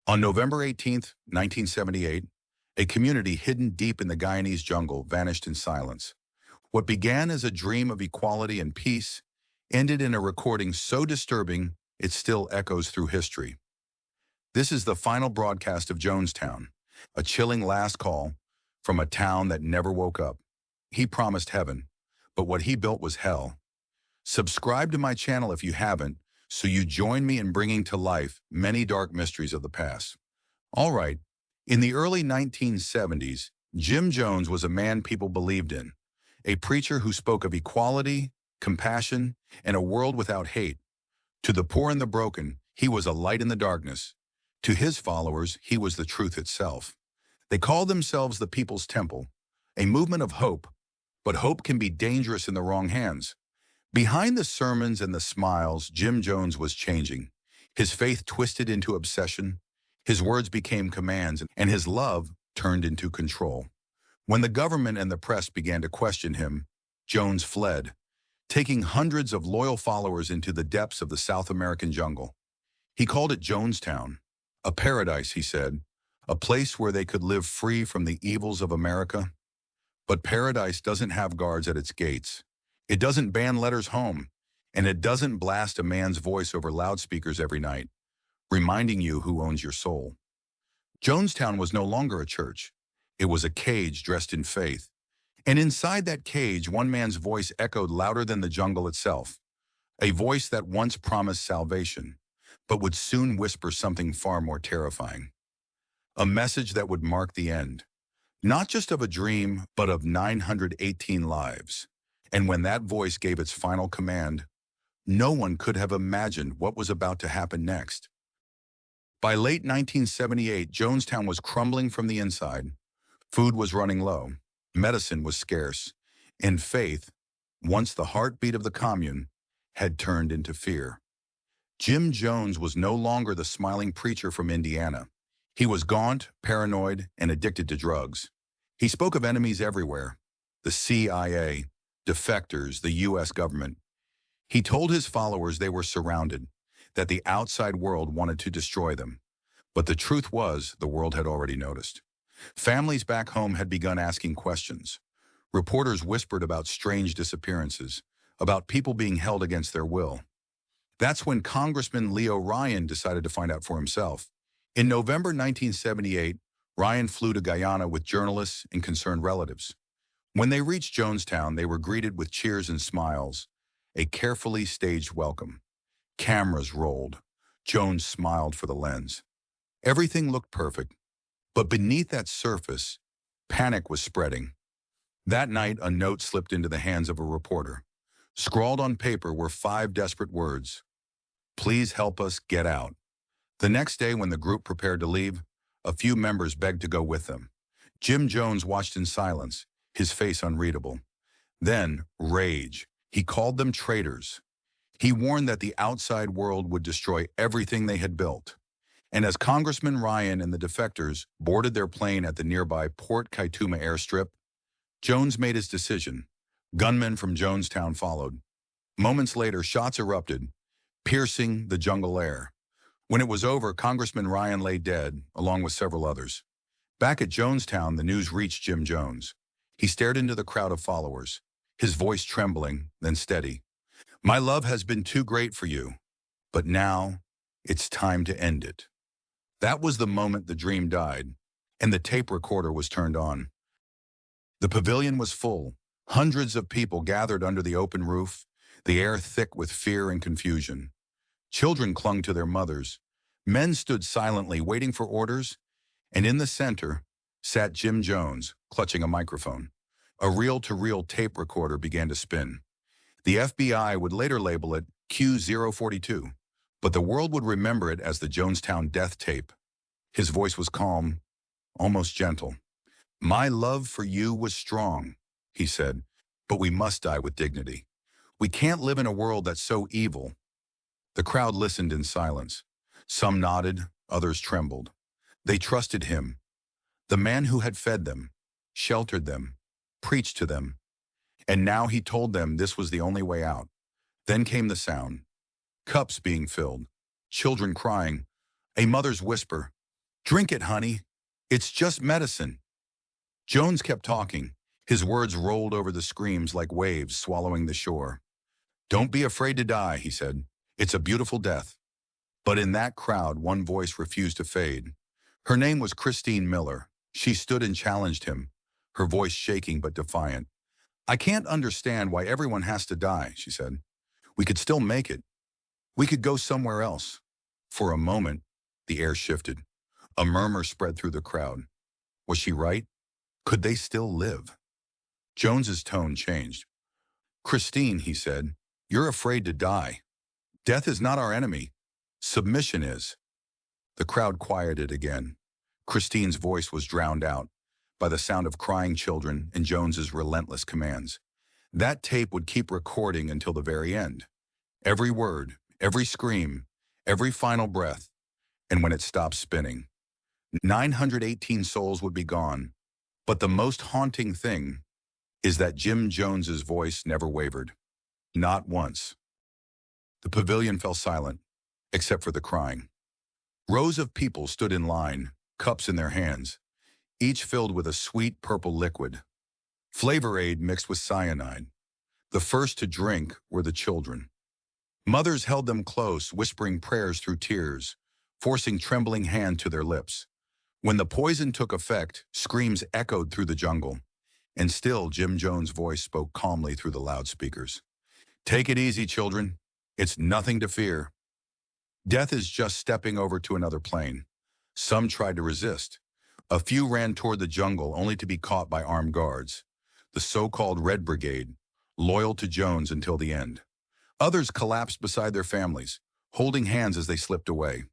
On November 18th, 1978, a community hidden deep in the Guyanese jungle vanished in silence. What began as a dream of equality and peace ended in a recording so disturbing it still echoes through history. This is the final broadcast of Jonestown, a chilling last call from a town that never woke up. He promised heaven, but what he built was hell. Subscribe to my channel if you haven't, so you join me in bringing to life many dark mysteries of the past. All right, in the early 1970s, Jim Jones was a man people believed in, a preacher who spoke of equality, compassion, and a world without hate. To the poor and the broken, he was a light in the darkness. To his followers, he was the truth itself. They called themselves the People's Temple, a movement of hope, but hope can be dangerous in the wrong hands. Behind the sermons and the smiles, Jim Jones was changing. His faith twisted into obsession, his words became commands, and his love turned into control. When the government and the press began to question him, Jones fled, taking hundreds of loyal followers into the depths of the South American jungle. He called it Jonestown, a paradise, he said, a place where they could live free from the evils of America. But paradise doesn't have guards at its gates. It doesn't ban letters home, and it doesn't blast a man's voice over loudspeakers every night, reminding you who owns your soul. Jonestown was no longer a church. It was a cage dressed in faith. And inside that cage, one man's voice echoed louder than the jungle itself, a voice that once promised salvation, but would soon whisper something far more terrifying. A message that would mark the end, not just of a dream, but of 918 lives. And when that voice gave its final command, no one could have imagined what was about to happen next. By late 1978, Jonestown was crumbling from the inside. Food was running low, medicine was scarce, and faith, once the heartbeat of the commune, had turned into fear. Jim Jones was no longer the smiling preacher from Indiana. He was gaunt, paranoid, and addicted to drugs. He spoke of enemies everywhere: the CIA, defectors, the U.S. government. He told his followers they were surrounded, that the outside world wanted to destroy them. But the truth was, the world had already noticed. Families back home had begun asking questions. Reporters whispered about strange disappearances, about people being held against their will. That's when Congressman Leo Ryan decided to find out for himself. In November 1978, Ryan flew to Guyana with journalists and concerned relatives. When they reached Jonestown, they were greeted with cheers and smiles, a carefully staged welcome. Cameras rolled. Jones smiled for the lens. Everything looked perfect, but beneath that surface, panic was spreading. That night, a note slipped into the hands of a reporter. Scrawled on paper were 5 desperate words: "Please help us get out." The next day, when the group prepared to leave, a few members begged to go with them. Jim Jones watched in silence, his face unreadable. Then, rage. He called them traitors. He warned that the outside world would destroy everything they had built. And as Congressman Ryan and the defectors boarded their plane at the nearby Port Kaituma airstrip, Jones made his decision. Gunmen from Jonestown followed. Moments later, shots erupted, piercing the jungle air. When it was over, Congressman Ryan lay dead, along with several others. Back at Jonestown, the news reached Jim Jones. He stared into the crowd of followers, his voice trembling, then steady. "My love has been too great for you, but now it's time to end it." That was the moment the dream died, and the tape recorder was turned on. The pavilion was full. Hundreds of people gathered under the open roof, the air thick with fear and confusion. Children clung to their mothers. Men stood silently, waiting for orders, and in the center sat Jim Jones, clutching a microphone. A reel-to-reel tape recorder began to spin. The FBI would later label it Q042, but the world would remember it as the Jonestown death tape. His voice was calm, almost gentle. "My love for you was strong," he said, "but we must die with dignity. We can't live in a world that's so evil." The crowd listened in silence. Some nodded, others trembled. They trusted him, the man who had fed them, sheltered them, preached to them. And now he told them this was the only way out. Then came the sound. Cups being filled, children crying, a mother's whisper, Drink it, honey. It's just medicine. Jones kept talking. His words rolled over the screams like waves swallowing the shore. Don't be afraid to die, he said. It's a beautiful death. But in that crowd, one voice refused to fade. Her name was Christine Miller. She stood and challenged him, her voice shaking but defiant. I can't understand why everyone has to die, she said. We could still make it. We could go somewhere else. For a moment, the air shifted. A murmur spread through the crowd. Was she right? Could they still live? Jones's tone changed. Christine, he said, you're afraid to die. Death is not our enemy. Submission is. The crowd quieted again. Christine's voice was drowned out by the sound of crying children and Jones's relentless commands. That tape would keep recording until the very end. Every word, every scream, every final breath. And when it stopped spinning, 918 souls would be gone. But the most haunting thing is that Jim Jones's voice never wavered. Not once. The pavilion fell silent, except for the crying. Rows of people stood in line, cups in their hands, each filled with a sweet purple liquid. Flavor Aid mixed with cyanide. The first to drink were the children. Mothers held them close, whispering prayers through tears, forcing trembling hand to their lips. When the poison took effect, screams echoed through the jungle, and still Jim Jones' voice spoke calmly through the loudspeakers. Take it easy, children. It's nothing to fear. Death is just stepping over to another plane. Some tried to resist. A few ran toward the jungle only to be caught by armed guards, the so-called Red Brigade, loyal to Jones until the end. Others collapsed beside their families, holding hands as they slipped away.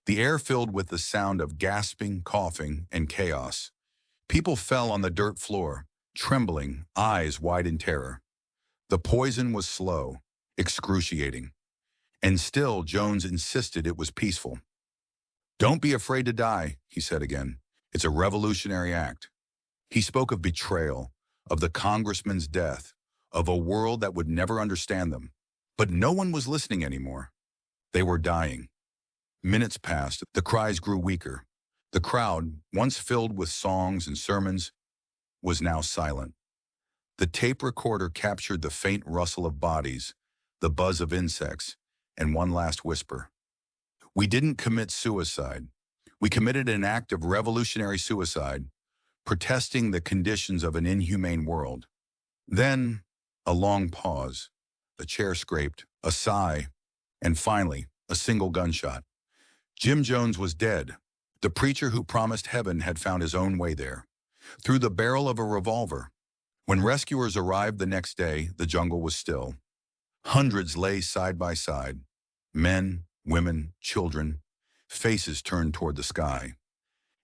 The air filled with the sound of gasping, coughing, and chaos. People fell on the dirt floor, trembling, eyes wide in terror. The poison was slow, excruciating. And still, Jones insisted it was peaceful. Don't be afraid to die, he said again. It's a revolutionary act. He spoke of betrayal, of the congressman's death, of a world that would never understand them. But no one was listening anymore. They were dying. Minutes passed, the cries grew weaker. The crowd, once filled with songs and sermons, was now silent. The tape recorder captured the faint rustle of bodies, the buzz of insects, and one last whisper. We didn't commit suicide. We committed an act of revolutionary suicide, protesting the conditions of an inhumane world. Then, a long pause, a chair scraped, a sigh, and finally, a single gunshot. Jim Jones was dead. The preacher who promised heaven had found his own way there, through the barrel of a revolver. When rescuers arrived the next day, the jungle was still. Hundreds lay side by side, men, women, children, faces turned toward the sky.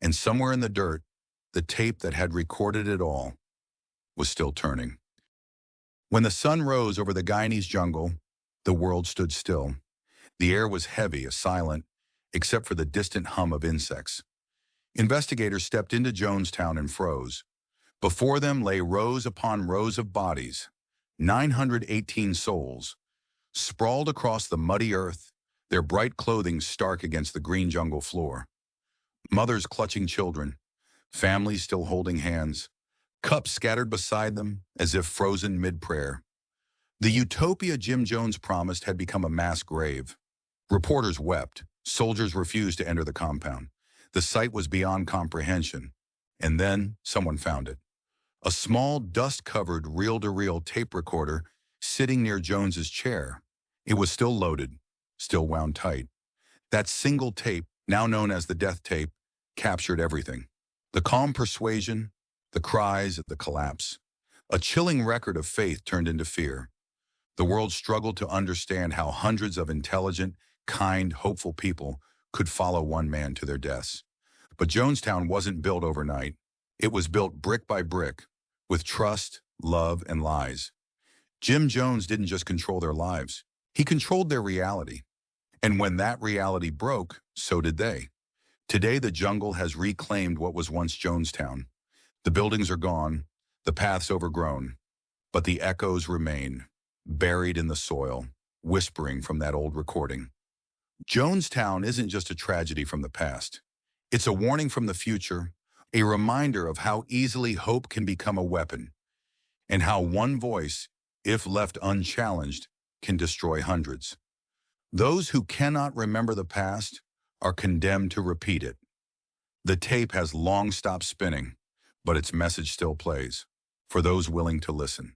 And somewhere in the dirt, the tape that had recorded it all was still turning. When the sun rose over the Guyanese jungle, the world stood still. The air was heavy, silent, except for the distant hum of insects. Investigators stepped into Jonestown and froze. Before them lay rows upon rows of bodies, 918 souls, sprawled across the muddy earth, their bright clothing stark against the green jungle floor. Mothers clutching children, families still holding hands, cups scattered beside them as if frozen mid-prayer. The utopia Jim Jones promised had become a mass grave. Reporters wept. Soldiers refused to enter the compound. The sight was beyond comprehension. And then someone found it. A small, dust-covered, reel-to-reel tape recorder sitting near Jones's chair. It was still loaded, still wound tight. That single tape, now known as the death tape, captured everything. The calm persuasion, the cries, the collapse. A chilling record of faith turned into fear. The world struggled to understand how hundreds of intelligent, kind, hopeful people could follow one man to their deaths. But Jonestown wasn't built overnight. It was built brick by brick, with trust, love, and lies. Jim Jones didn't just control their lives. He controlled their reality. And when that reality broke, so did they. Today, the jungle has reclaimed what was once Jonestown. The buildings are gone, the paths overgrown, but the echoes remain, buried in the soil, whispering from that old recording. Jonestown isn't just a tragedy from the past. It's a warning from the future, a reminder of how easily hope can become a weapon, and how one voice, if left unchallenged, can destroy hundreds. Those who cannot remember the past are condemned to repeat it. The tape has long stopped spinning, but its message still plays, for those willing to listen.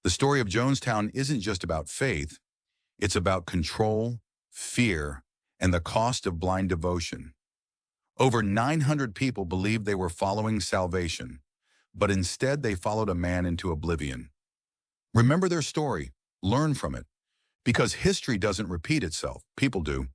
The story of Jonestown isn't just about faith, it's about control, fear, and the cost of blind devotion. Over 900 people believed they were following salvation, but instead they followed a man into oblivion. Remember their story, learn from it, because history doesn't repeat itself, people do.